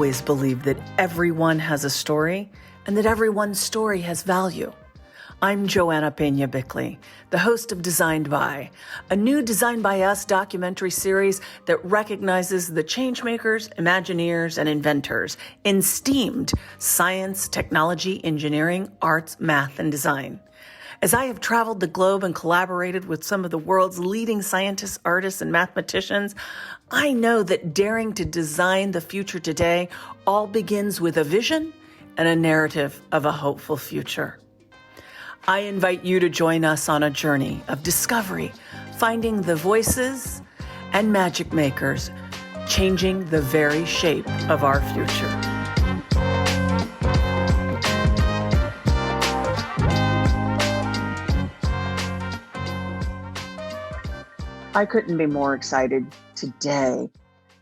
always believed that everyone has a story and that everyone's story has value. I'm Joanna Peña-Bickley, the host of Designed By, a new Designed By Us documentary series that recognizes the changemakers, imagineers, and inventors in STEAMed science, technology, engineering, arts, math, and design. As I have traveled the globe and collaborated with some of the world's leading scientists, artists, and mathematicians, I know that daring to design the future today all begins with a vision and a narrative of a hopeful future. I invite you to join us on a journey of discovery, finding the voices and magic makers, changing the very shape of our future. I couldn't be more excited today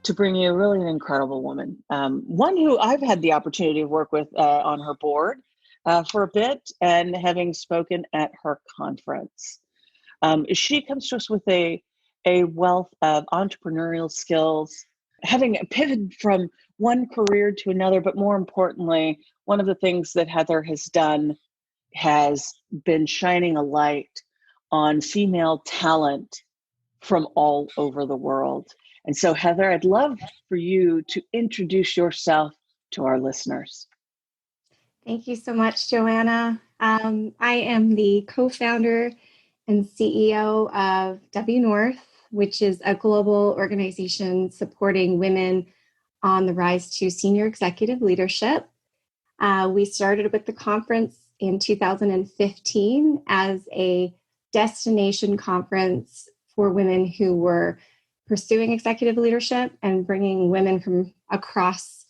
to bring you really an incredible woman, one who I've had the opportunity to work with on her board for a bit and having spoken at her conference. She comes to us with a wealth of entrepreneurial skills, having pivoted from one career to another, but more importantly, one of the things that Heather has done has been shining a light on female talent from all over the world. And so, Heather, I'd love for you to introduce yourself to our listeners. Thank you so much, Joanna. I am the co-founder and CEO of WNORTH, which is a global organization supporting women on the rise to senior executive leadership. We started with the conference in 2015 as a destination conference for women who were pursuing executive leadership and bringing women from across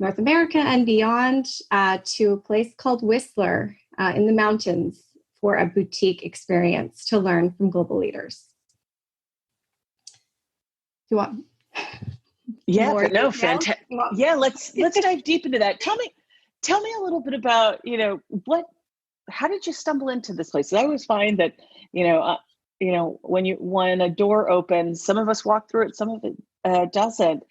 North America and beyond to a place called Whistler in the mountains for a boutique experience to learn from global leaders. Do you want? Yeah, fantastic. Yeah, let's dive deep into that. Tell me a little bit about, how did you stumble into this place? I always find that, when a door opens, some of us walk through it, some of it doesn't.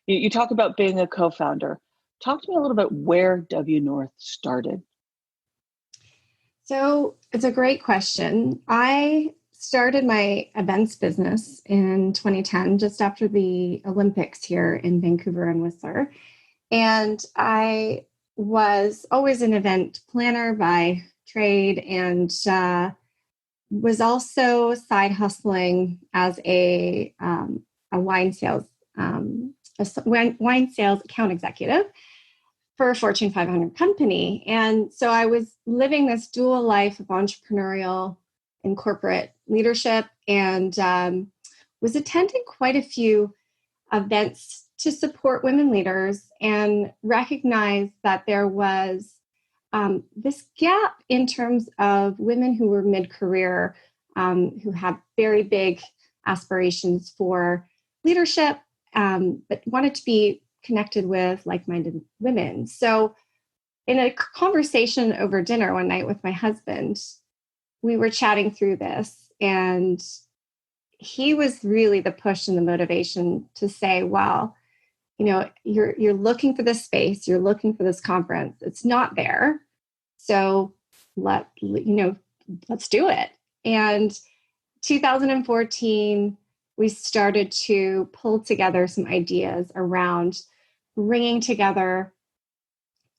You talk about being a co-founder. Talk to me a little bit where WNORTH started. So it's a great question. I started my events business in 2010, just after the Olympics here in Vancouver and Whistler. And I was always an event planner by trade and was also side hustling as a wine sales account executive for a Fortune 500 company. And so I was living this dual life of entrepreneurial and corporate leadership and was attending quite a few events to support women leaders and recognized that there was this gap in terms of women who were mid-career, who had very big aspirations for leadership, but wanted to be connected with like-minded women. So in a conversation over dinner one night with my husband, we were chatting through this, and he was really the push and the motivation to say, well, you're looking for this space, you're looking for this conference. It's not there. So let's do it. And 2014, we started to pull together some ideas around bringing together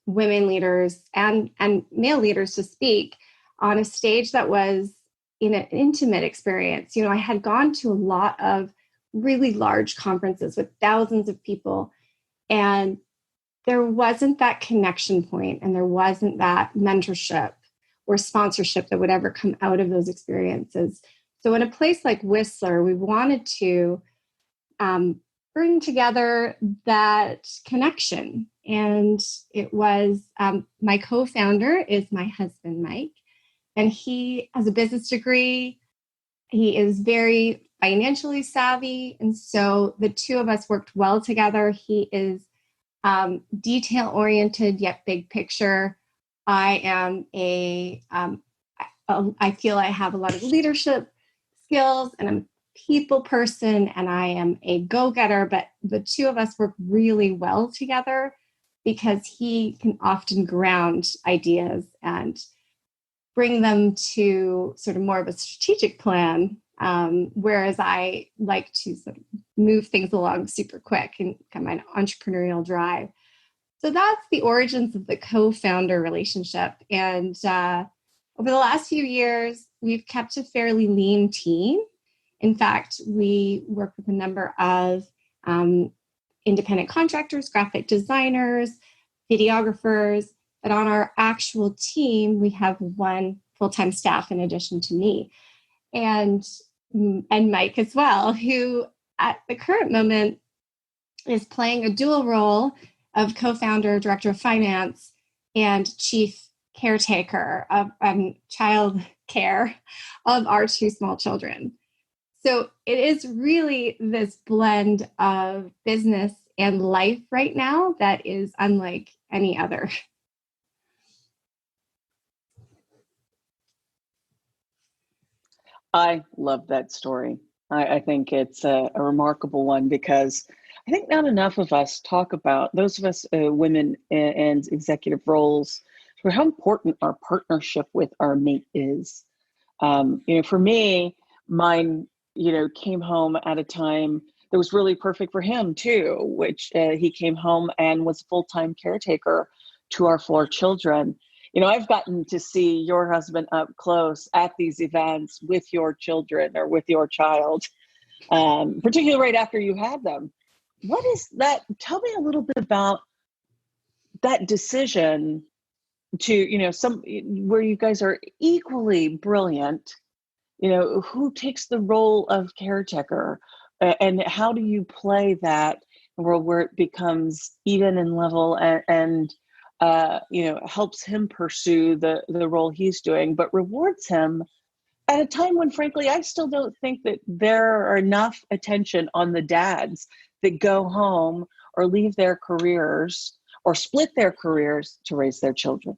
women leaders and male leaders to speak on a stage that was in an intimate experience. I had gone to a lot of really large conferences with thousands of people, and there wasn't that connection point, and there wasn't that mentorship or sponsorship that would ever come out of those experiences. So in a place like Whistler, we wanted to bring together that connection. And it was my co-founder is my husband, Mike, and he has a business degree. He is very financially savvy. And so the two of us worked well together. He is detail-oriented, yet big picture. I am I feel I have a lot of leadership skills, and I'm a people person, and I am a go-getter, but the two of us work really well together because he can often ground ideas and bring them to sort of more of a strategic plan, whereas I like to sort of move things along super quick and kind of an entrepreneurial drive. So that's the origins of the co-founder relationship. And over the last few years, we've kept a fairly lean team. In fact, we work with a number of independent contractors, graphic designers, videographers, but on our actual team, we have one full-time staff in addition to me, and Mike as well, who at the current moment is playing a dual role of co-founder, director of finance, and chief caretaker of child care of our two small children. So it is really this blend of business and life right now that is unlike any other. I love that story. I think it's a remarkable one because I think not enough of us talk about, those of us women in executive roles, for how important our partnership with our mate is. For me, mine, came home at a time that was really perfect for him too, which he came home and was a full-time caretaker to our 4 children. I've gotten to see your husband up close at these events with your children or with your child, particularly right after you had them. What is that? Tell me a little bit about that decision to, where you guys are equally brilliant, who takes the role of caretaker, and how do you play that world where it becomes even in level and helps him pursue the role he's doing, but rewards him at a time when, frankly, I still don't think that there are enough attention on the dads that go home or leave their careers or split their careers to raise their children.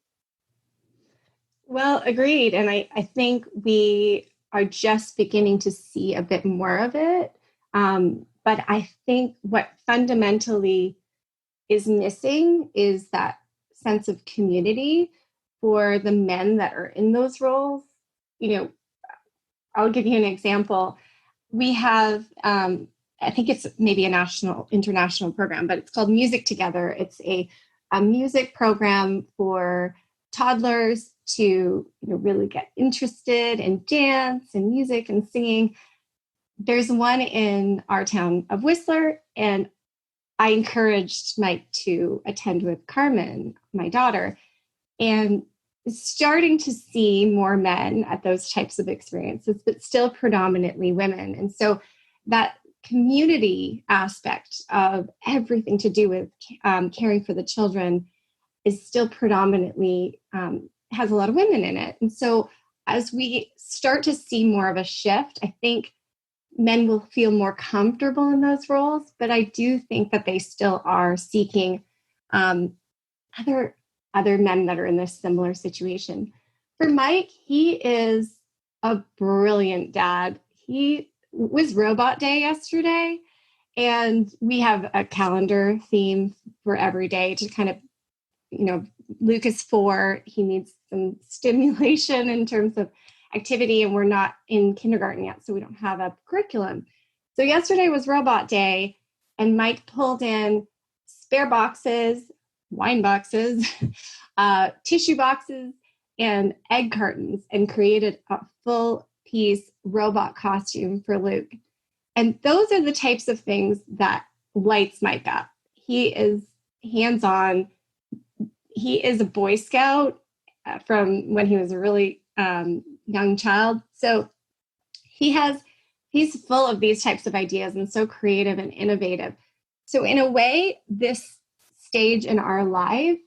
Well, agreed. And I think we are just beginning to see a bit more of it. But I think what fundamentally is missing is that sense of community for the men that are in those roles. I'll give you an example. We have, I think it's maybe a international program, but it's called Music Together. It's a music program for toddlers to really get interested in dance and music and singing. There's one in our town of Whistler, and I encouraged Mike to attend with Carmen, my daughter, and starting to see more men at those types of experiences, but still predominantly women. And so that community aspect of everything to do with caring for the children is still predominantly has a lot of women in it. And so as we start to see more of a shift, I think men will feel more comfortable in those roles, but I do think that they still are seeking other men that are in this similar situation. For Mike, he is a brilliant dad. He was Robot Day yesterday, and we have a calendar theme for every day to kind of, Luke is 4. He needs some stimulation in terms of activity, and we're not in kindergarten yet, so we don't have a curriculum. So yesterday was Robot Day, and Mike pulled in spare boxes, wine boxes, tissue boxes, and egg cartons, and created a full piece robot costume for Luke. And those are the types of things that lights Mike up. He is hands-on. He is a Boy Scout from when he was a really young child. So he's full of these types of ideas and so creative and innovative. So in a way, this stage in our life,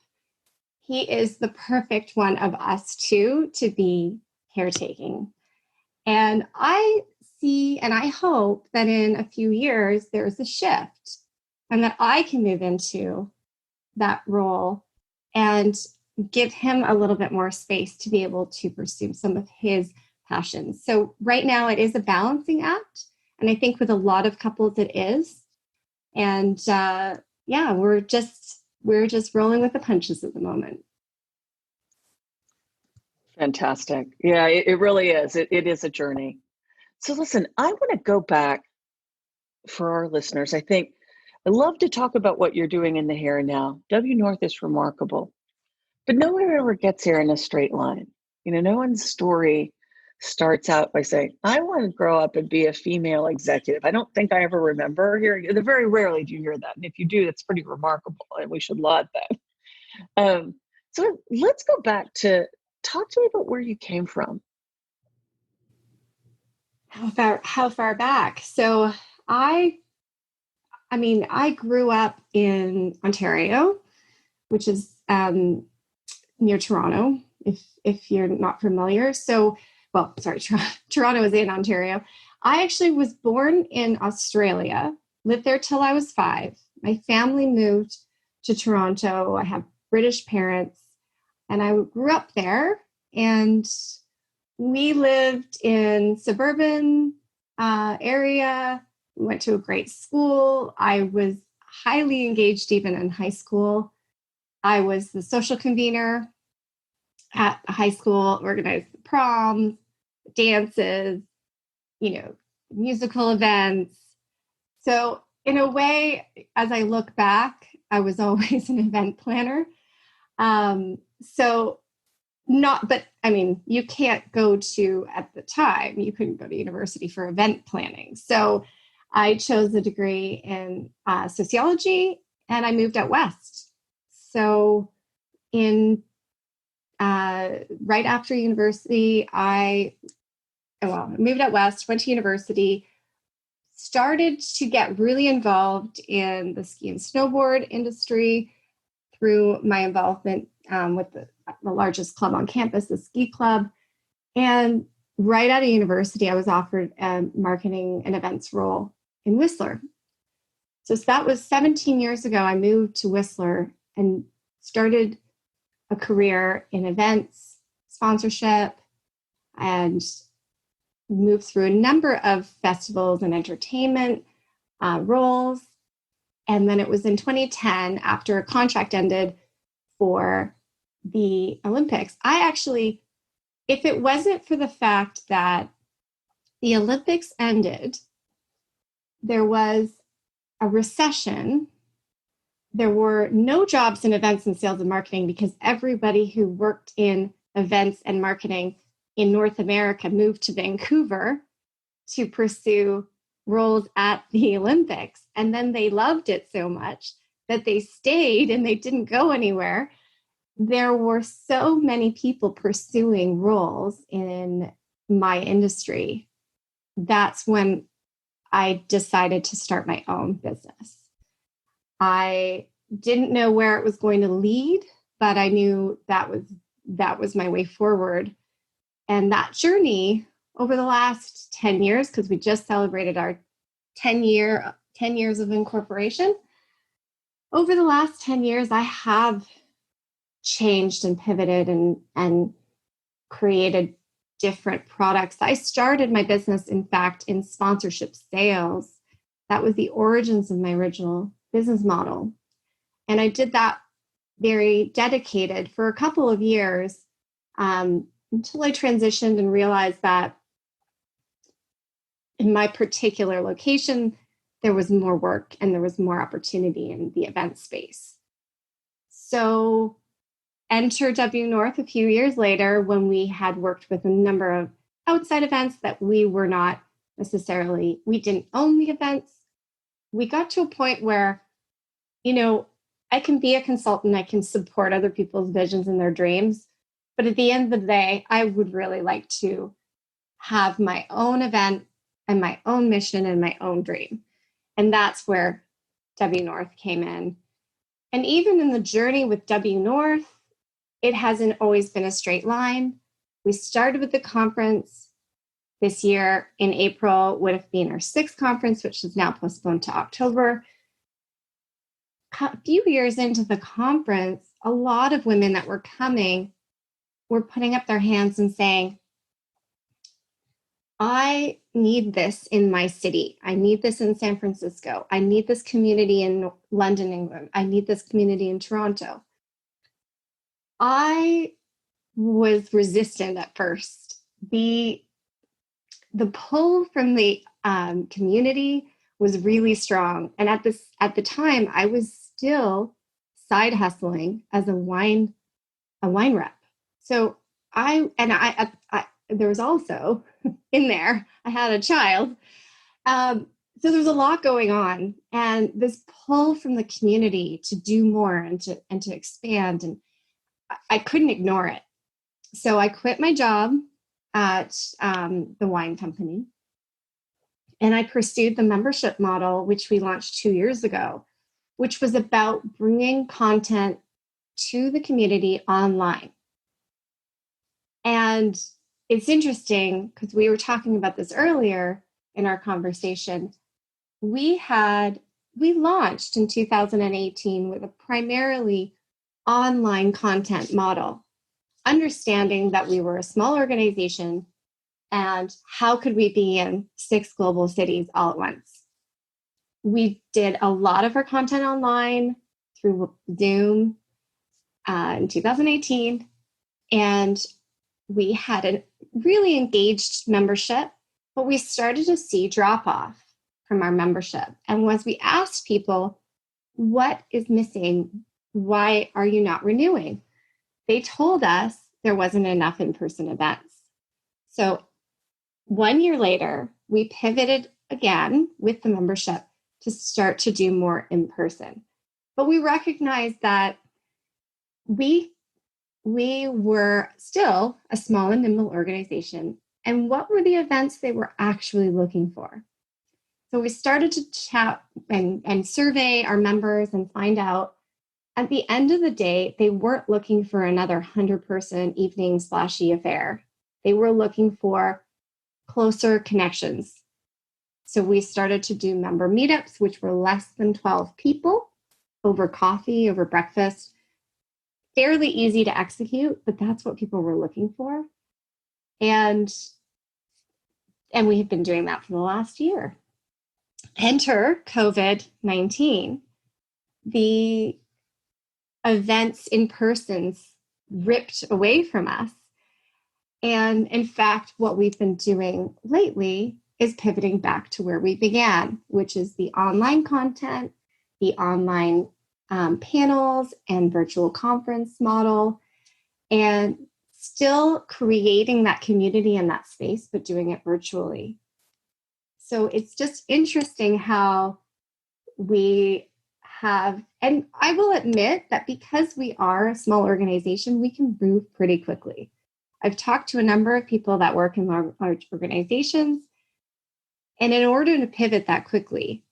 he is the perfect one of us two to be caretaking. And I see, and I hope that in a few years, there's a shift and that I can move into that role and give him a little bit more space to be able to pursue some of his passions. So right now it is a balancing act. And I think with a lot of couples it is. And we're just we're just rolling with the punches at the moment. Fantastic. Yeah, it really is. It is a journey. So listen, I want to go back for our listeners. I think I love to talk about what you're doing in the here and now. WNORTH is remarkable, but no one ever gets here in a straight line. No one's story starts out by saying, I want to grow up and be a female executive. I don't think I ever remember hearing it. Very rarely do you hear that. And if you do, that's pretty remarkable, and we should laud that. So let's go back to talk to me about where you came from. How far back? So I grew up in Ontario, which is near Toronto, if you're not familiar. So, well, sorry, Toronto is in Ontario. I actually was born in Australia, lived there till I was 5. My family moved to Toronto. I have British parents, and I grew up there. And we lived in suburban area. We went to a great school. I was highly engaged even in high school. I was the social convener at high school, organized the proms, dances, musical events. So in a way, as I look back, I was always an event planner. You can't go to, at the time, you couldn't go to university for event planning. So I chose a degree in sociology, and I moved out west. So right after university, I moved out west, went to university, started to get really involved in the ski and snowboard industry through my involvement with the largest club on campus, the ski club. And right out of university, I was offered a marketing and events role in Whistler. So that was 17 years ago. I moved to Whistler and started a career in events, sponsorship, and moved through a number of festivals and entertainment roles. And then it was in 2010, after a contract ended for the Olympics. If it wasn't for the fact that the Olympics ended, there was a recession. There were no jobs in events and sales and marketing because everybody who worked in events and marketing in North America moved to Vancouver to pursue roles at the Olympics. And then they loved it so much that they stayed and they didn't go anywhere. There were so many people pursuing roles in my industry. That's when I decided to start my own business. I didn't know where it was going to lead, but I knew that was my way forward. And that journey over the last 10 years, because we just celebrated our 10 years of incorporation. Over the last 10 years, I have changed and pivoted and created different products. I started my business, in fact, in sponsorship sales. That was the origins of my original business model. And I did that very dedicated for a couple of years until I transitioned and realized that in my particular location, there was more work and there was more opportunity in the event space. So enter WNORTH a few years later, when we had worked with a number of outside events that we were not necessarily, we didn't own the events. We got to a point where, I can be a consultant, I can support other people's visions and their dreams. But at the end of the day, I would really like to have my own event and my own mission and my own dream. And that's where WNORTH came in. And even in the journey with WNORTH, it hasn't always been a straight line. We started with the conference this year in April, would have been our 6th conference, which is now postponed to October. A few years into the conference, a lot of women that were coming were putting up their hands and saying, I need this in my city. I need this in San Francisco. I need this community in London, England. I need this community in Toronto. I was resistant at first. The pull from the community was really strong. And at the time, I was still side hustling as a wine rep. So there was also in there, I had a child. So there's a lot going on, and this pull from the community to do more and to expand, and I couldn't ignore it. So I quit my job at the wine company, and I pursued the membership model, which we launched 2 years ago, which was about bringing content to the community online. And it's interesting because we were talking about this earlier in our conversation. We launched in 2018 with a primarily online content model, understanding that we were a small organization and how could we be in 6 global cities all at once. We did a lot of our content online through Zoom in 2018, and we had a really engaged membership, but we started to see drop off from our membership. And once we asked people, what is missing? Why are you not renewing? They told us there wasn't enough in-person events. So 1 year later, we pivoted again with the membership to start to do more in person. But we recognized that we were still a small and nimble organization. And what were the events they were actually looking for? So we started to chat and survey our members and find out at the end of the day, they weren't looking for another 100-person evening splashy affair. They were looking for closer connections. So we started to do member meetups, which were less than 12 people over coffee, over breakfast. Fairly easy to execute, but that's what people were looking for. And we have been doing that for the last year. Enter COVID-19. The events in persons ripped away from us. And in fact, what we've been doing lately is pivoting back to where we began, which is the online content, the online panels and virtual conference model, and still creating that community in that space, but doing it virtually. So it's just interesting how we have, and I will admit that because we are a small organization, we can move pretty quickly. I've talked to a number of people that work in large organizations, and in order to pivot that quickly,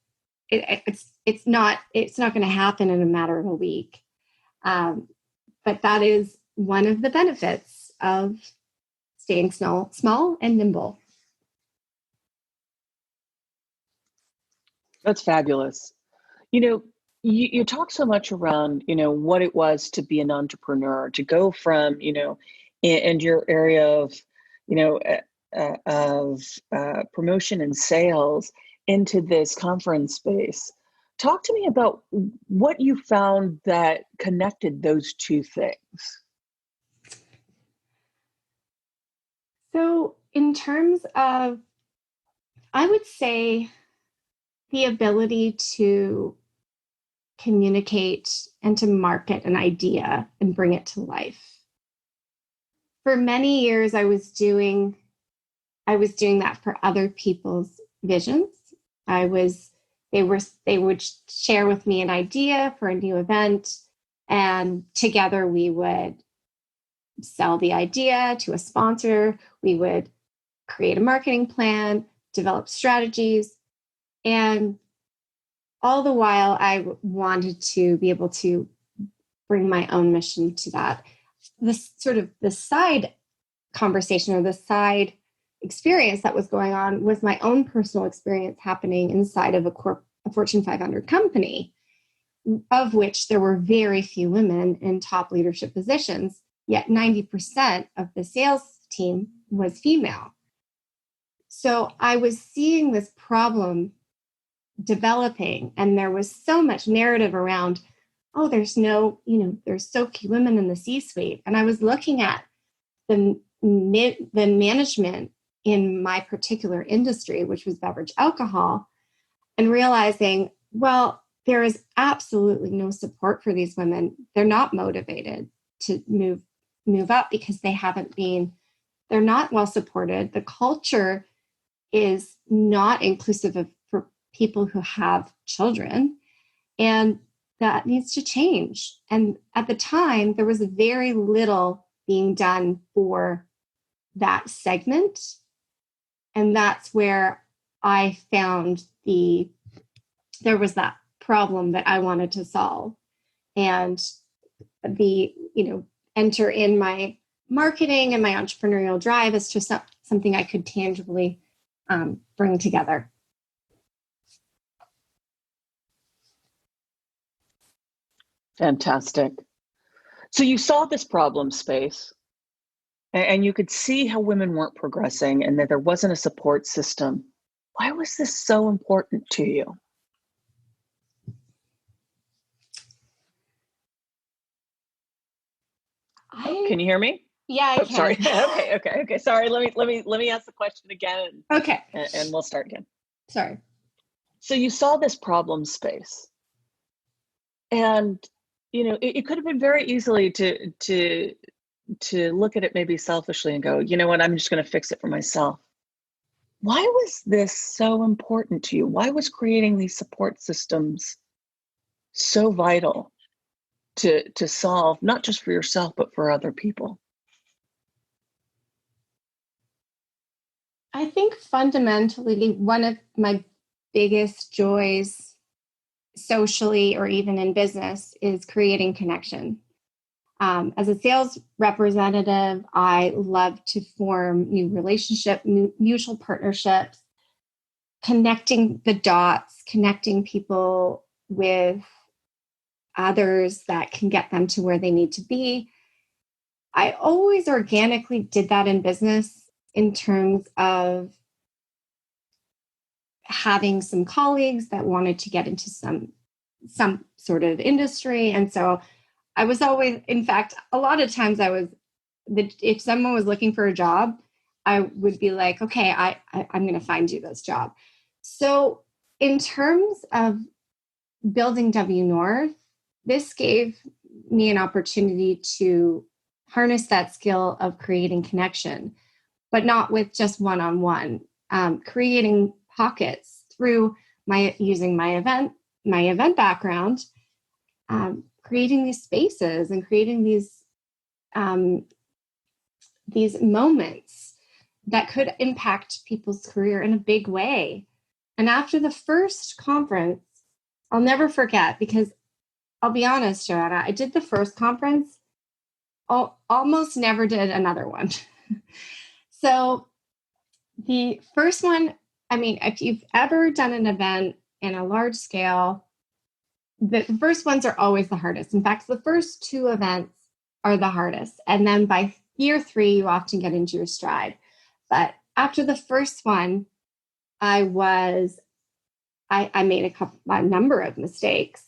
it's not going to happen in a matter of a week. But that is one of the benefits of staying small and nimble. That's fabulous. You talk so much around, what it was to be an entrepreneur, to go from, in your area of promotion and sales into this conference space. Talk to me about what you found that connected those two things. So in terms of, I would say the ability to communicate and to market an idea and bring it to life. For many years, I was doing that for other people's visions. They would share with me an idea for a new event, and together we would sell the idea to a sponsor. We would create a marketing plan, develop strategies, and all the while I wanted to be able to bring my own mission to that. This sort of the side conversation or the side experience that was going on was my own personal experience happening inside of a Fortune 500 company, of which there were very few women in top leadership positions, yet 90% of the sales team was female. So I was seeing this problem developing, and there was so much narrative around, oh, there's so few women in the C-suite. And I was looking at the management in my particular industry, which was beverage alcohol, and realizing, well, there is absolutely no support for these women. They're not motivated to move up because they're not well supported. The culture is not inclusive for people who have children, and that needs to change. And at the time, there was very little being done for that segment. And that's where I found there was that problem that I wanted to solve. And enter in my marketing and my entrepreneurial drive as to something I could tangibly bring together. Fantastic. So you saw this problem space, and you could see how women weren't progressing and that there wasn't a support system. Why was this so important to you? Can you hear me? Yeah, I can. Sorry. Okay. Sorry. Let me ask the question again. Okay. And we'll start again. Sorry. So you saw this problem space, and it could have been very easily to look at it maybe selfishly and go, you know what, I'm just going to fix it for myself. Why was this so important to you? Why was creating these support systems so vital to solve, not just for yourself, but for other people? I think fundamentally, one of my biggest joys socially or even in business is creating connection. As a sales representative, I love to form new relationships, mutual partnerships, connecting the dots, connecting people with others that can get them to where they need to be. I always organically did that in business in terms of having some colleagues that wanted to get into some sort of industry. And so I was always, in fact, a lot of times if someone was looking for a job, I would be like, okay, I'm going to find you this job. So in terms of building WNORTH, this gave me an opportunity to harness that skill of creating connection, but not with just one-on-one, creating pockets through using my event background, creating these spaces and creating these moments that could impact people's career in a big way. And after the first conference, I'll never forget, because I'll be honest, Joanna, I did the first conference, almost never did another one. So the first one, I mean, if you've ever done an event in a large scale, the first ones are always the hardest. In fact, the first two events are the hardest. And then by year 3, you often get into your stride. But after the first one, I made a number of mistakes.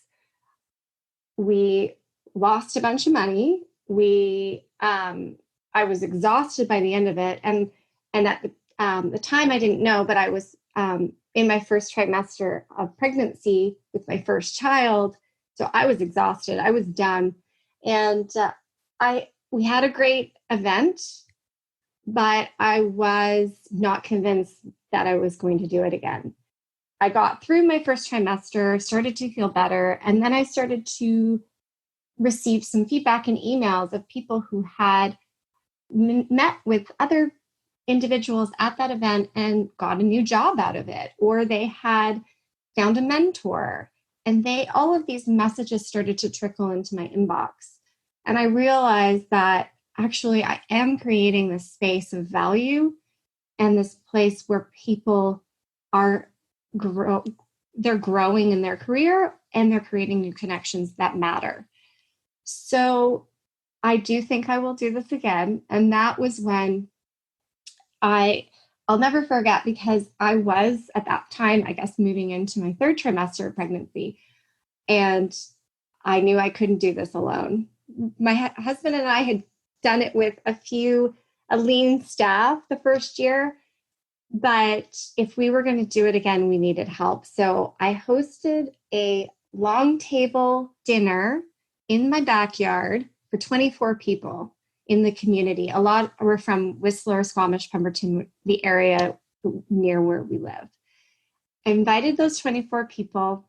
We lost a bunch of money. I was exhausted by the end of it. And at the time I didn't know, but I was in my first trimester of pregnancy with my first child. So I was exhausted. I was done. And we had a great event, but I was not convinced that I was going to do it again. I got through my first trimester, started to feel better, and then I started to receive some feedback and emails of people who had met with other individuals at that event and got a new job out of it, or they had found a mentor, and all of these messages started to trickle into my inbox. And I realized that actually I am creating this space of value and this place where people they're growing in their career and they're creating new connections that matter. So I do think I will do this again. And that was when I'll I'll never forget, because I was at that time, I guess, moving into my third trimester of pregnancy. And I knew I couldn't do this alone. My husband and I had done it with a lean staff the first year. But if we were going to do it again, we needed help. So I hosted a long table dinner in my backyard for 24 people in the community. A lot were from Whistler, Squamish, Pemberton, the area near where we lived. I invited those 24 people,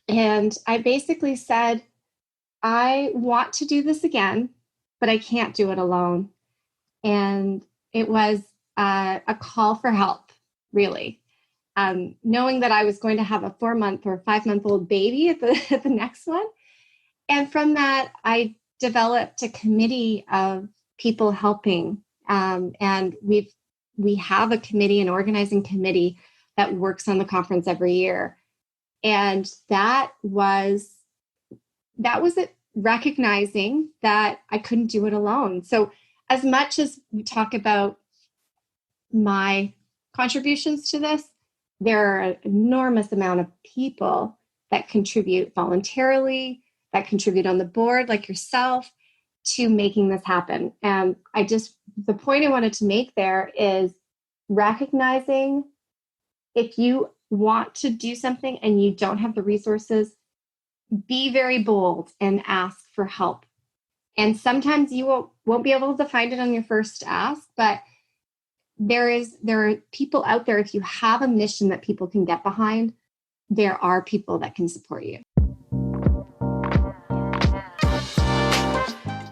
and I basically said, I want to do this again, but I can't do it alone. And it was a call for help, really. Knowing that I was going to have a 4-month or 5-month-old baby at the next one. And from that, I developed a committee of people helping. And we have a committee, an organizing committee that works on the conference every year. And that was it, recognizing that I couldn't do it alone. So as much as we talk about my contributions to this, there are an enormous amount of people that contribute voluntarily, that contribute on the board, like yourself, to making this happen. And the point I wanted to make there is recognizing, if you want to do something and you don't have the resources, be very bold and ask for help. And sometimes you won't be able to find it on your first ask, but there are people out there. If you have a mission that people can get behind, there are people that can support you.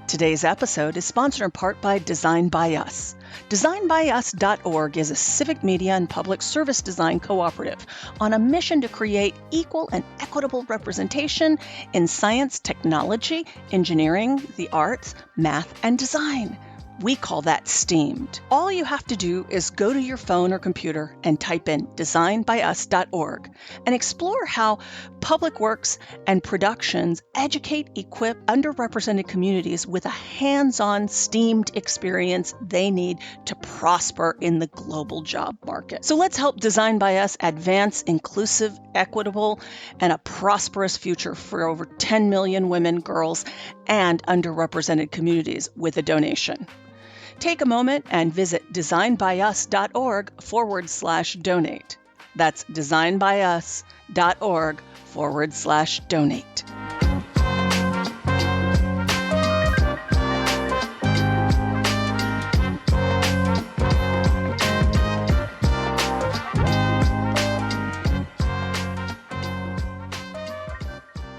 Today's episode is sponsored in part by Design by Us. DesignByUs.org is a civic media and public service design cooperative on a mission to create equal and equitable representation in science, technology, engineering, the arts, math, and design. We call that STEAMed. All you have to do is go to your phone or computer and type in designbyus.org and explore how public works and productions educate, equip underrepresented communities with a hands-on STEAMed experience they need to prosper in the global job market. So let's help Design by Us advance inclusive, equitable, and a prosperous future for over 10 million women, girls, and underrepresented communities with a donation. Take a moment and visit designbyus.org/donate. That's designbyus.org/donate.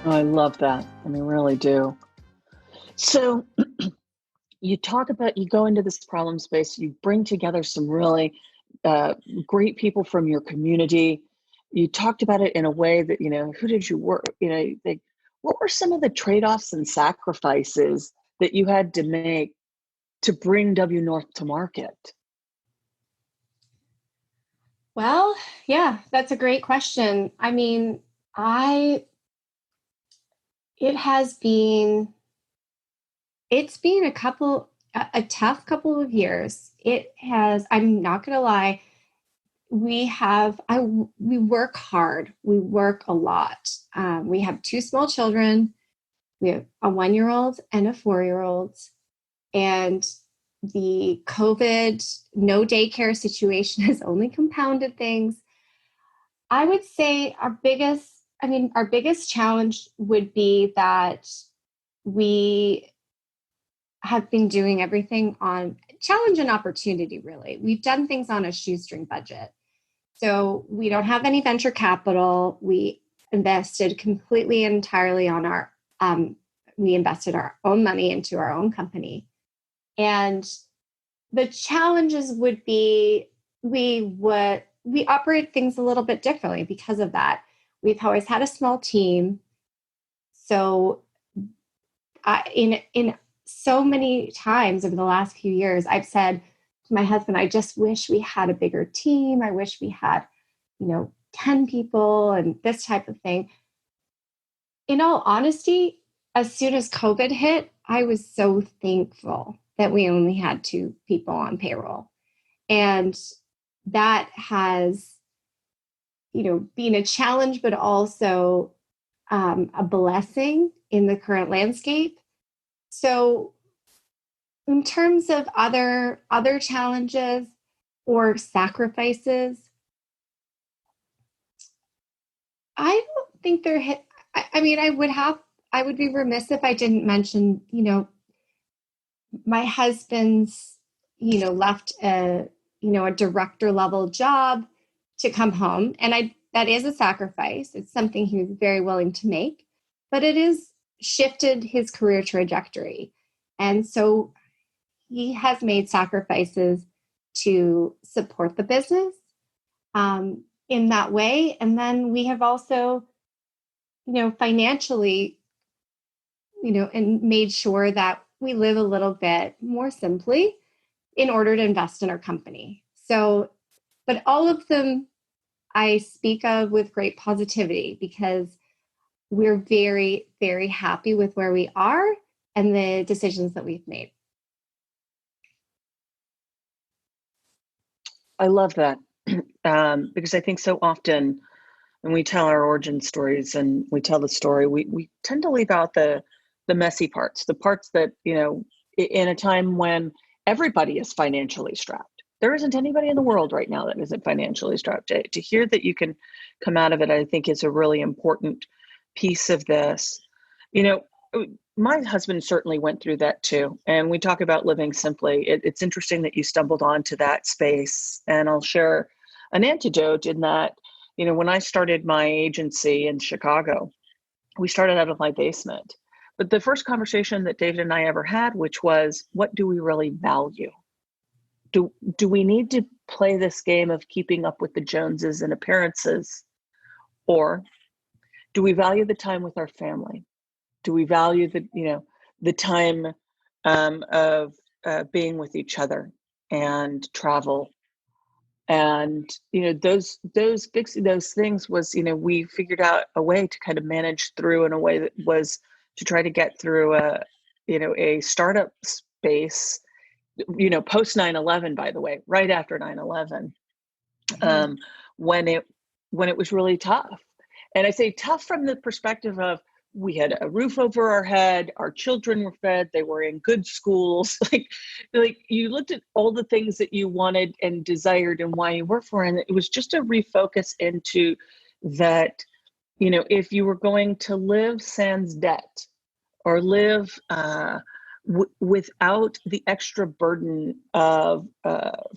Oh, I love that. I mean, really do. So you go into this problem space, you bring together some really great people from your community. You talked about it in a way that, who did you work, what were some of the trade-offs and sacrifices that you had to make to bring WNORTH to market? Well, yeah, that's a great question. I mean, it's been a tough couple of years. I'm not going to lie. We work hard. We work a lot. We have 2 small children. We have a 1-year-old and a 4-year-old. And the COVID no daycare situation has only compounded things. I would say our biggest challenge would be that we have been doing everything on challenge and opportunity, really. We've done things on a shoestring budget. So we don't have any venture capital. We invested completely and entirely we invested our own money into our own company. And the challenges would be, we operate things a little bit differently because of that. We've always had a small team. So in so many times over the last few years, I've said to my husband, I just wish we had a bigger team. I wish we had, 10 people and this type of thing. In all honesty, as soon as COVID hit, I was so thankful that we only had 2 people on payroll. And that has, been a challenge, but also a blessing in the current landscape. So in terms of other challenges or sacrifices, I don't think I would be remiss if I didn't mention, my husband's, left a director level job to come home. And that is a sacrifice. It's something he was very willing to make, but it has shifted his career trajectory. And so he has made sacrifices to support the business in that way. And then we have also, financially, and made sure that we live a little bit more simply in order to invest in our company. So, but all of them I speak of with great positivity because we're very, very happy with where we are and the decisions that we've made. I love that because I think so often when we tell our origin stories and we tell the story, we tend to leave out the messy parts, the parts that, in a time when everybody is financially strapped. There isn't anybody in the world right now that isn't financially strapped. To hear that you can come out of it, I think is a really important piece of this. My husband certainly went through that too. And we talk about living simply. It's interesting that you stumbled onto that space. And I'll share an anecdote in that, when I started my agency in Chicago, we started out of my basement. But the first conversation that David and I ever had, which was, what do we really value? Do we need to play this game of keeping up with the Joneses and appearances? Or do we value the time with our family? Do we value the time of being with each other and travel? And those things was we figured out a way to kind of manage through in a way that was to try to get through a startup space, post 9/11, by the way, right after 9/11, when it was really tough. And I say tough from the perspective of we had a roof over our head, our children were fed, they were in good schools. like you looked at all the things that you wanted and desired and why you worked for, and it was just a refocus into that, if you were going to live sans debt or live without the extra burden of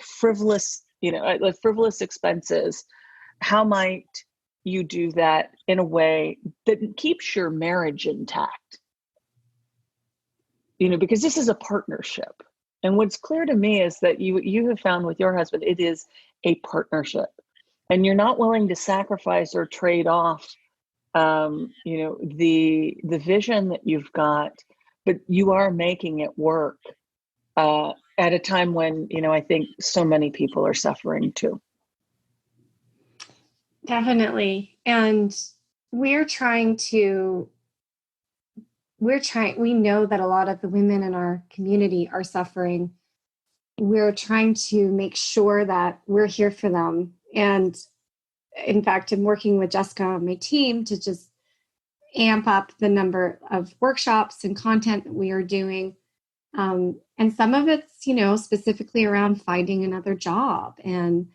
frivolous expenses, how might you do that in a way that keeps your marriage intact? Because this is a partnership. And what's clear to me is that you have found with your husband, it is a partnership. And you're not willing to sacrifice or trade off, the vision that you've got, but you are making it work at a time when, I think so many people are suffering too. Definitely. And we know that a lot of the women in our community are suffering. We're trying to make sure that we're here for them. And in fact, I'm working with Jessica on my team to just amp up the number of workshops and content that we are doing. And some of it's, specifically around finding another job and,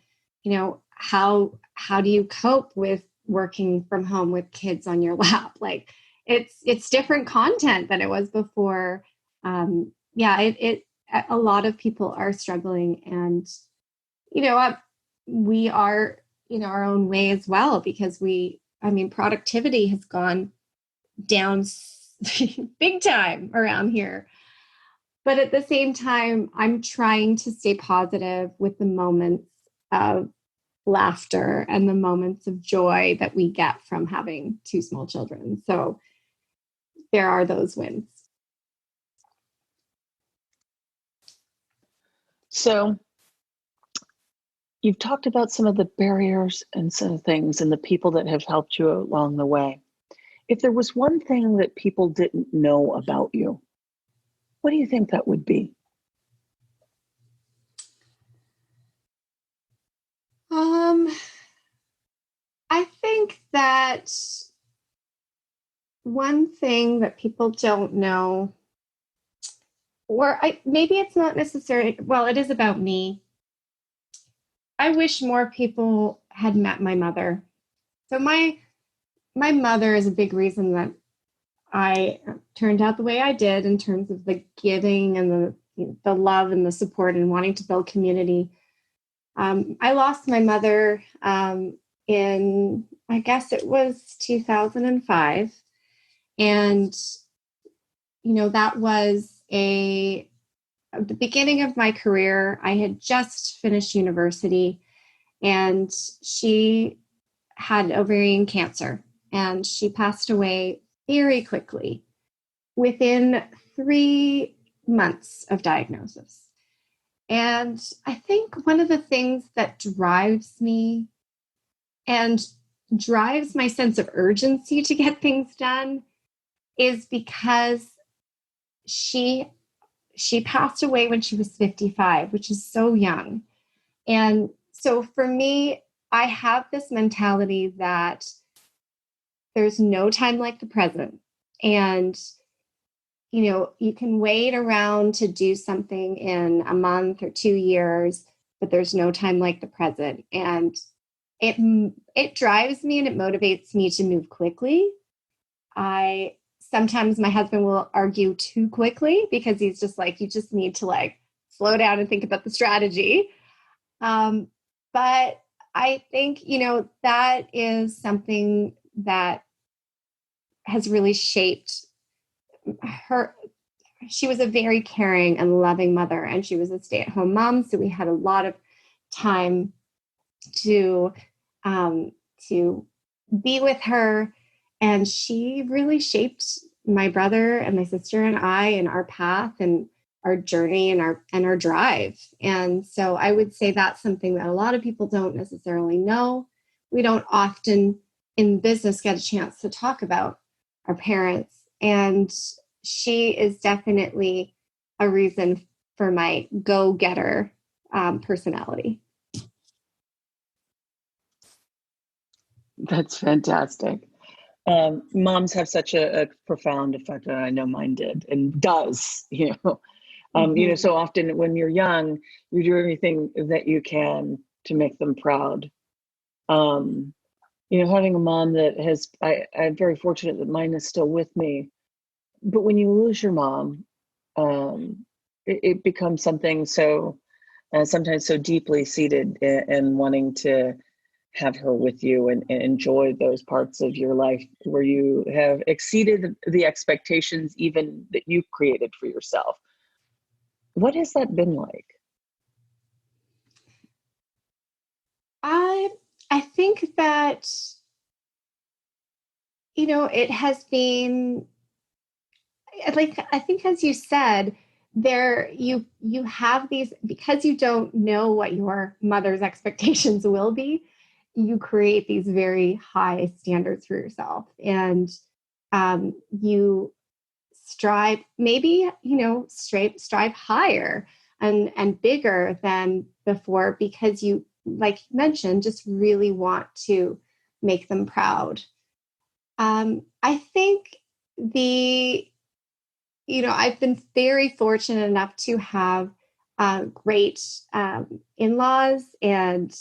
how do you cope with working from home with kids on your lap? Like it's different content than it was before. A lot of people are struggling, and, we are in our own way as well, because productivity has gone down big time around here. But at the same time, I'm trying to stay positive with the moments of laughter and the moments of joy that we get from having two small children. So there are those wins. So you've talked about some of the barriers and some of the things and the people that have helped you along the way. If there was one thing that people didn't know about you, what do you think that would be? that one thing that people don't know, or maybe it's not necessarily, well, it is about me. I wish more people had met my mother. So my mother is a big reason that I turned out the way I did in terms of the giving and the love and the support and wanting to build community. I lost my mother in, I guess it was 2005. And, that was the beginning of my career. I had just finished university, and she had ovarian cancer, and she passed away very quickly within 3 months of diagnosis. And I think one of the things that drives me and drives my sense of urgency to get things done is because she passed away when she was 55, which is so young. And so for me, I have this mentality that there's no time like the present. And, you can wait around to do something in a month or 2 years, but there's no time like the present. And it drives me and it motivates me to move quickly. Sometimes my husband will argue too quickly because he's just like, you just need to slow down and think about the strategy. But I think, that is something that has really shaped her. She was a very caring and loving mother, and she was a stay-at-home mom. So we had a lot of time to be with her. And she really shaped my brother and my sister and I and our path and our journey and our drive. And so I would say that's something that a lot of people don't necessarily know. We don't often in business get a chance to talk about our parents. And she is definitely a reason for my go-getter personality. That's fantastic. Moms have such a profound effect, and I know mine did and does, so often when you're young, you do everything that you can to make them proud. Having a mom that I'm very fortunate that mine is still with me, but when you lose your mom, it becomes something so, sometimes so deeply seated in wanting to have her with you and enjoy those parts of your life where you have exceeded the expectations even that you've created for yourself. What has that been like? I think that, it has been I think, as you said, you have these, because you don't know what your mother's expectations will be, you create these very high standards for yourself, and you strive, maybe, strive higher and bigger than before, because you, like you mentioned, just really want to make them proud. I think I've been very fortunate enough to have great in-laws, and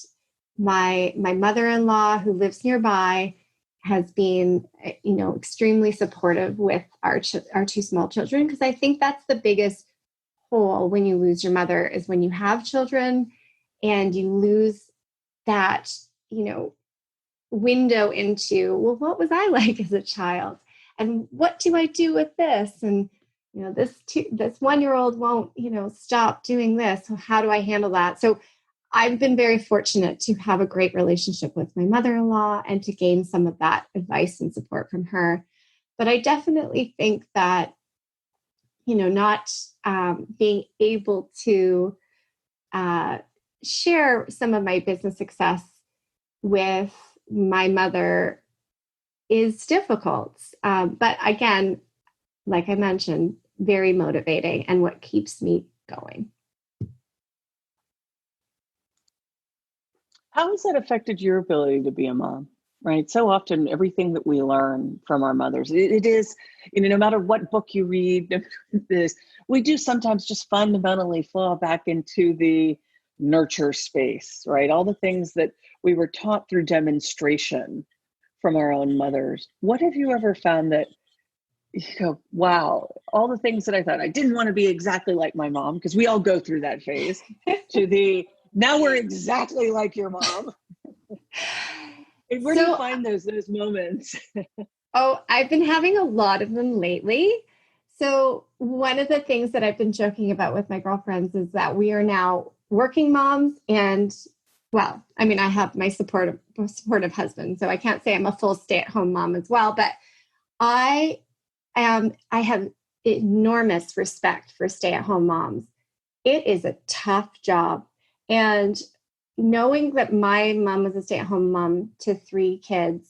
my mother-in-law, who lives nearby, has been, extremely supportive with our two small children, because I think that's the biggest hole when you lose your mother, is when you have children and you lose that, window into, well, what was I like as a child? And what do I do with this? And, this 1-year-old won't, stop doing this. So how do I handle that? So I've been very fortunate to have a great relationship with my mother-in-law and to gain some of that advice and support from her. But I definitely think that, not being able to share some of my business success with my mother is difficult. But again, like I mentioned, very motivating and what keeps me going. How has that affected your ability to be a mom? Right. So often everything that we learn from our mothers, it is, no matter what book you read, this, we do sometimes just fundamentally fall back into the nurture space, right? All the things that we were taught through demonstration from our own mothers. What have you ever found that, wow, all the things that I thought I didn't want to be exactly like my mom, because we all go through that phase, to the now we're exactly like your mom. Where do you find those moments? Oh, I've been having a lot of them lately. So one of the things that I've been joking about with my girlfriends is that we are now working moms, and well, I mean, I have my supportive husband, so I can't say I'm a full stay-at-home mom as well, but I have enormous respect for stay-at-home moms. It is a tough job. And knowing that my mom was a stay-at-home mom to 3 kids,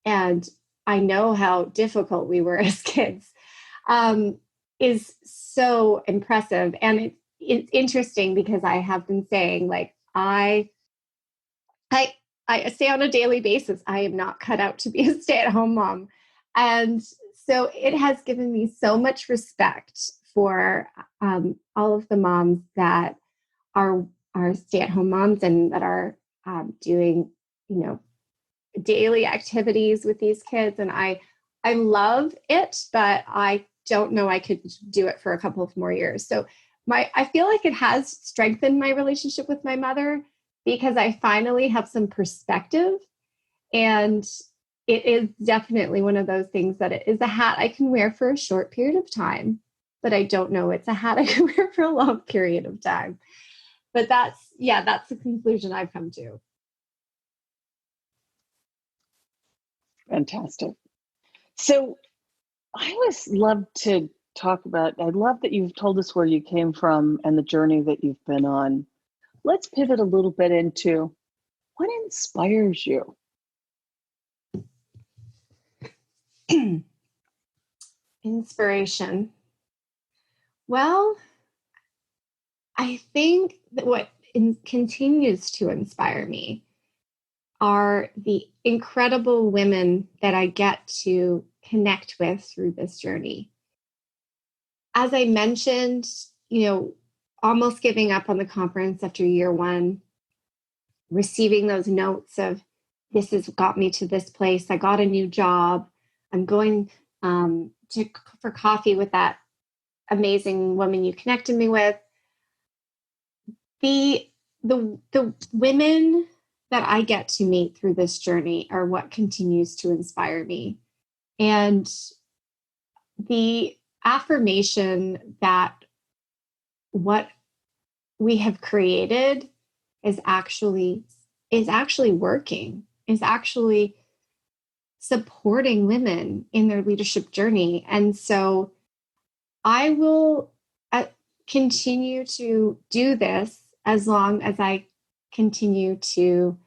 and I know how difficult we were as kids, is so impressive. And it's interesting because I have been saying, like, I say on a daily basis, I am not cut out to be a stay-at-home mom. And so it has given me so much respect for all of the moms that are stay-at-home moms and that are doing, daily activities with these kids. And I love it, but I don't know I could do it for a couple of more years. So I feel like it has strengthened my relationship with my mother because I finally have some perspective. And it is definitely one of those things that it is a hat I can wear for a short period of time, but I don't know it's a hat I can wear for a long period of time. But that's the conclusion I've come to. Fantastic. So I always love to talk about, I love that you've told us where you came from and the journey that you've been on. Let's pivot a little bit into what inspires you. Inspiration. Well, I think that what continues to inspire me are the incredible women that I get to connect with through this journey. As I mentioned, almost giving up on the conference after year 1, receiving those notes of, this has got me to this place. I got a new job. I'm going for coffee with that amazing woman you connected me with. The women that I get to meet through this journey are what continues to inspire me. And the affirmation that what we have created is actually working, is actually supporting women in their leadership journey. And so I will continue to do this as long as I continue to,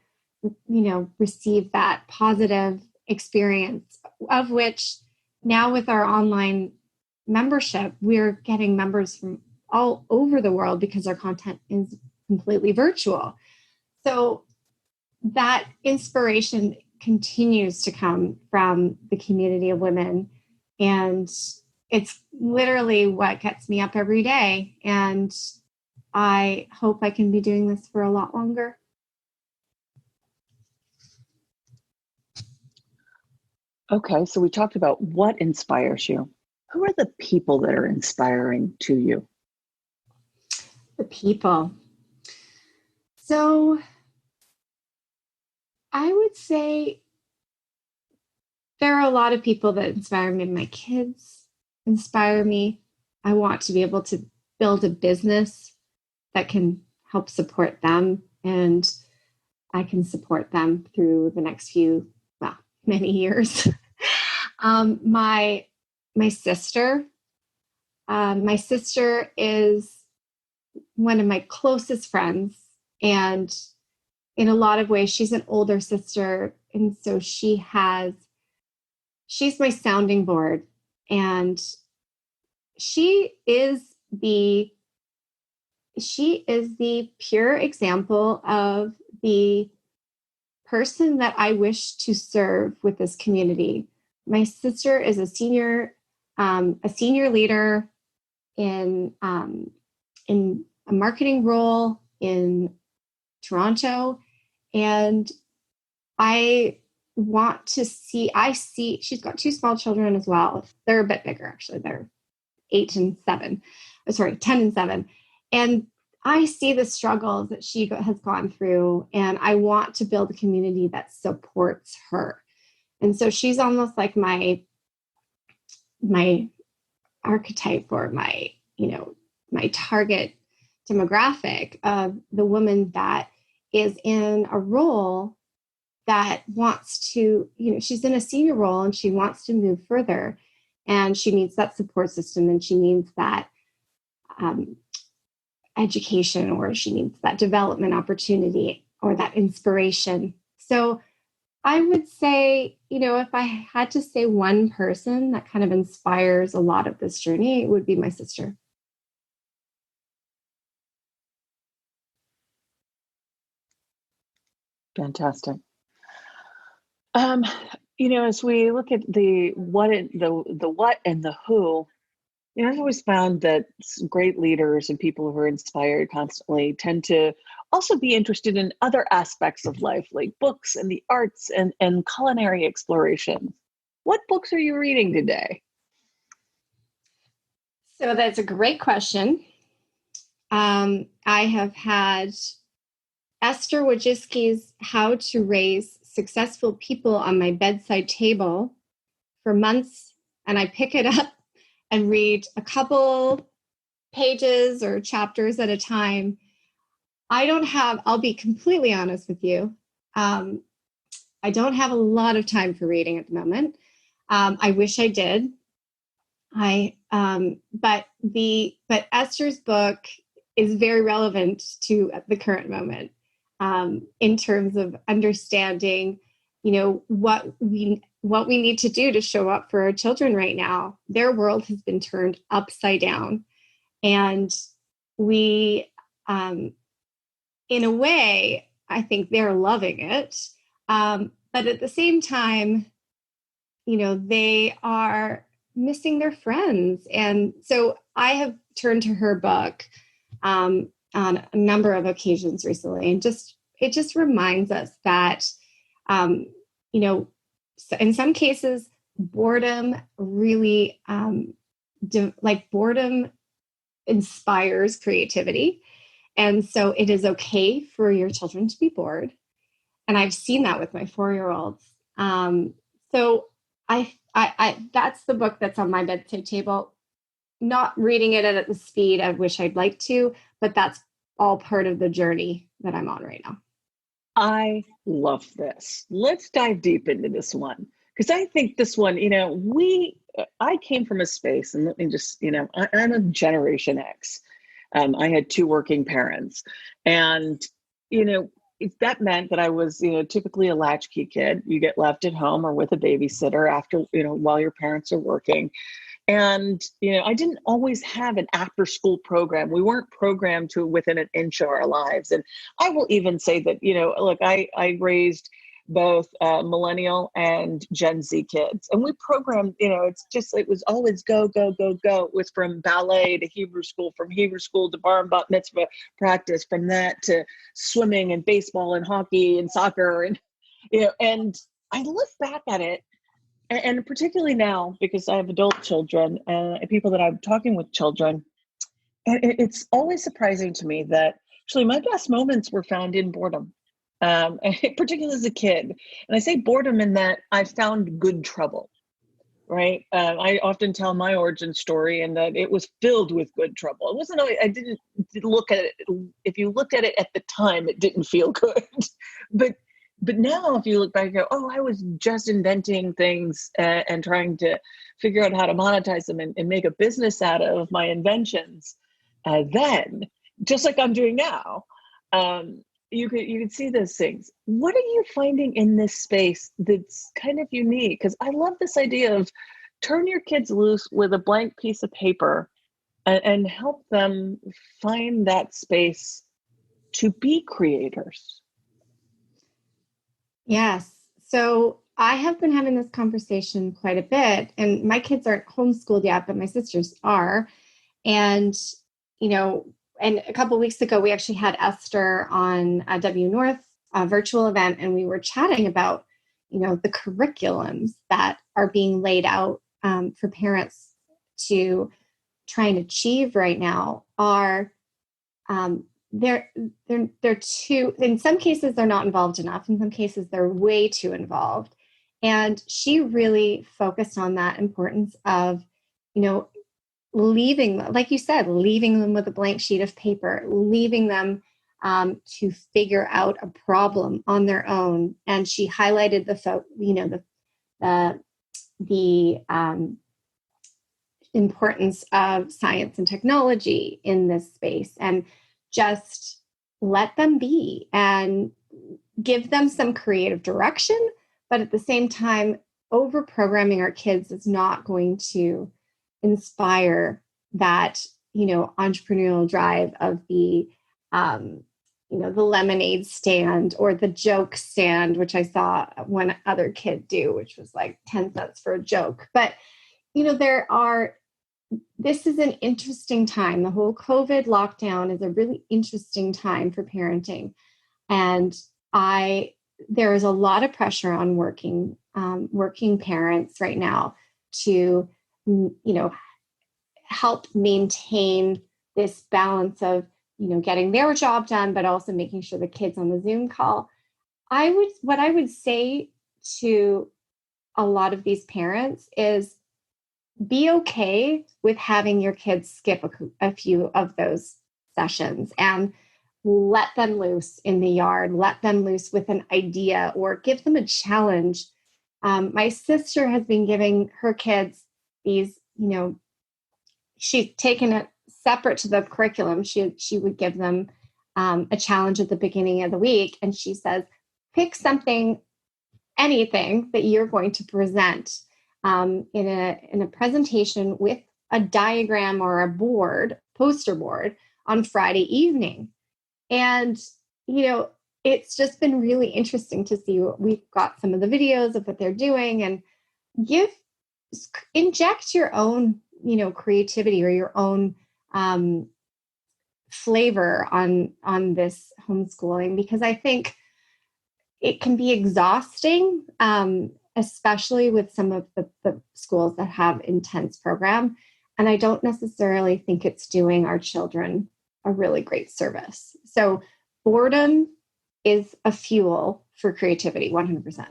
receive that positive experience, of which now with our online membership, we're getting members from all over the world because our content is completely virtual. So that inspiration continues to come from the community of women. And it's literally what gets me up every day. And I hope I can be doing this for a lot longer. Okay, so we talked about what inspires you. Who are the people that are inspiring to you? The people. So I would say there are a lot of people that inspire me. My kids inspire me. I want to be able to build a business that can help support them, and I can support them through the next many years. My sister. My sister is one of my closest friends, and in a lot of ways, she's an older sister, and so she's my sounding board, and she is the pure example of the person that I wish to serve with this community. My sister is a senior leader in a marketing role in Toronto, and I see she's got two small children as well. They're a bit bigger, actually. They're 10 and 7. And I see the struggles that she has gone through, and I want to build a community that supports her. And so she's almost like my archetype, or my target demographic of the woman that is in a role that wants to, she's in a senior role and she wants to move further, and she needs that support system, and she needs that education, or she needs that development opportunity, or that inspiration. So I would say, if I had to say one person that kind of inspires a lot of this journey, it would be my sister. Fantastic. As we look at the what and the who, I've always found that great leaders and people who are inspired constantly tend to also be interested in other aspects of life, like books and the arts and culinary explorations. What books are you reading today? So that's a great question. I have had Esther Wojcicki's How to Raise Successful People on my bedside table for months, and I pick it up and read a couple pages or chapters at a time. I'll be completely honest with you, I don't have a lot of time for reading at the moment. I wish I did. But Esther's book is very relevant to the current moment, in terms of understanding, what we need to do to show up for our children right now. Their world has been turned upside down, and we, in a way, I think they're loving it. But at the same time, they are missing their friends. And so I have turned to her book on a number of occasions recently. And it just reminds us that, in some cases, boredom really, boredom inspires creativity. And so it is okay for your children to be bored. And I've seen that with my 4-year-olds. So I that's the book that's on my bedside table. Not reading it at the speed I wish I'd like to, but that's all part of the journey that I'm on right now. I love this. Let's dive deep into this one, because I think this one, I came from a space, and let me just, I'm a Generation X. I had 2 working parents, and, that meant that I was, typically a latchkey kid. You get left at home or with a babysitter after, while your parents are working. And, I didn't always have an after school program. We weren't programmed to within an inch of our lives. And I will even say that, look, I raised both millennial and Gen Z kids. And we programmed, it was always go, go, go, go. It was from ballet to Hebrew school, from Hebrew school to bar and bat mitzvah practice, from that to swimming and baseball and hockey and soccer. And, and I look back at it, and particularly now, because I have adult children and people that I'm talking with children, and it's always surprising to me that actually my best moments were found in boredom, particularly as a kid. And I say boredom in that I found good trouble, right? I often tell my origin story in that it was filled with good trouble. It wasn't, I didn't look at it. If you looked at it at the time, it didn't feel good. But now if you look back and go, oh, I was just inventing things and trying to figure out how to monetize them and make a business out of my inventions, then, just like I'm doing now, you could see those things. What are you finding in this space that's kind of unique? Because I love this idea of turn your kids loose with a blank piece of paper and help them find that space to be creators. Yes. So I have been having this conversation quite a bit, and my kids aren't homeschooled yet, but my sisters are. And, you know, and a couple of weeks ago, we actually had Esther on a WNORTH virtual event, and we were chatting about, the curriculums that are being laid out for parents to try and achieve right now are they're too, in some cases they're not involved enough, in some cases they're way too involved. And she really focused on that importance of leaving, like you said, leaving them with a blank sheet of paper, leaving them to figure out a problem on their own. And she highlighted the importance of science and technology in this space, and just let them be and give them some creative direction. But at the same time, over programming our kids is not going to inspire that, entrepreneurial drive of the lemonade stand or the joke stand, which I saw one other kid do, which was like 10 cents for a joke. But, this is an interesting time. The whole COVID lockdown is a really interesting time for parenting. And there is a lot of pressure on working parents right now to, help maintain this balance of, getting their job done, but also making sure the kids on the Zoom call. What I would say to a lot of these parents is be okay with having your kids skip a few of those sessions and let them loose in the yard, let them loose with an idea or give them a challenge. My sister has been giving her kids these, she's taken it separate to the curriculum. She would give them a challenge at the beginning of the week. And she says, pick anything that you're going to present in a presentation with a diagram or a poster board on Friday evening. And, it's just been really interesting to see. We've got some of the videos of what they're doing, and inject your own, creativity or your own flavor on this homeschooling, because I think it can be exhausting, especially with some of the schools that have intense program. And I don't necessarily think it's doing our children a really great service. So boredom is a fuel for creativity, 100%.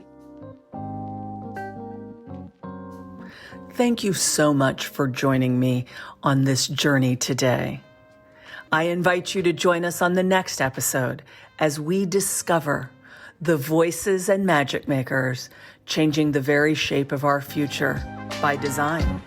Thank you so much for joining me on this journey today. I invite you to join us on the next episode as we discover the voices and magic makers changing the very shape of our future by design.